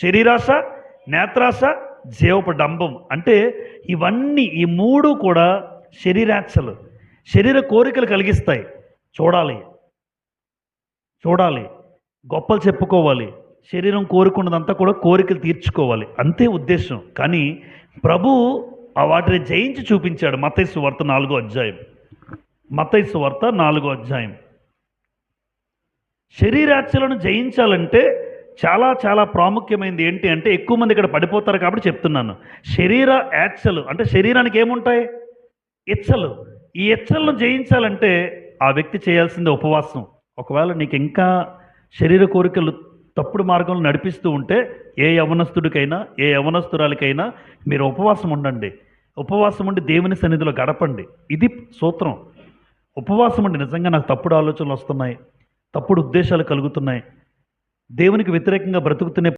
శరీరాశ, నేత్రాశ, జీవపు డంబం. అంటే ఇవన్నీ ఈ మూడు కూడా శరీరాశలు, శరీర కోరికలు కలిగిస్తాయి. చూడాలి, చూడాలి, గొప్పలు చెప్పుకోవాలి, శరీరం కోరుకున్నదంతా కూడా కోరికలు తీర్చుకోవాలి, అంతే ఉద్దేశం. కానీ ప్రభు ఆ వాటిని జయించి చూపించాడు. మత్తయి సువార్త 4వ అధ్యాయం, మత్తయి సువార్త 4వ అధ్యాయం. శరీరాశలను జయించాలంటే చాలా చాలా ప్రాముఖ్యమైనది ఏంటి అంటే, ఎక్కువ మంది ఇక్కడ పడిపోతారు కాబట్టి చెప్తున్నాను. శరీర యాచలు అంటే శరీరానికి ఏముంటాయి? ఇచ్చలు. ఈ ఇచ్చలను జయించాలంటే ఆ వ్యక్తి చేయాల్సింది ఉపవాసం. ఒకవేళ నీకు ఇంకా శరీర కోరికలు తప్పుడు మార్గంలో నడిపిస్తూ ఉంటే, ఏ యవనస్తుడికైనా ఏ యవనస్తురాలికైనా మీరు ఉపవాసం ఉండండి. ఉపవాసం ఉండి దేవుని సన్నిధిలో గడపండి. ఇది సూత్రం. ఉపవాసం ఉండి నిజంగా నాకు తప్పుడు ఆలోచనలు వస్తున్నాయి, తప్పుడు ఉద్దేశాలు కలుగుతున్నాయి, దేవునికి వ్యతిరేకంగా బ్రతుకుతున్న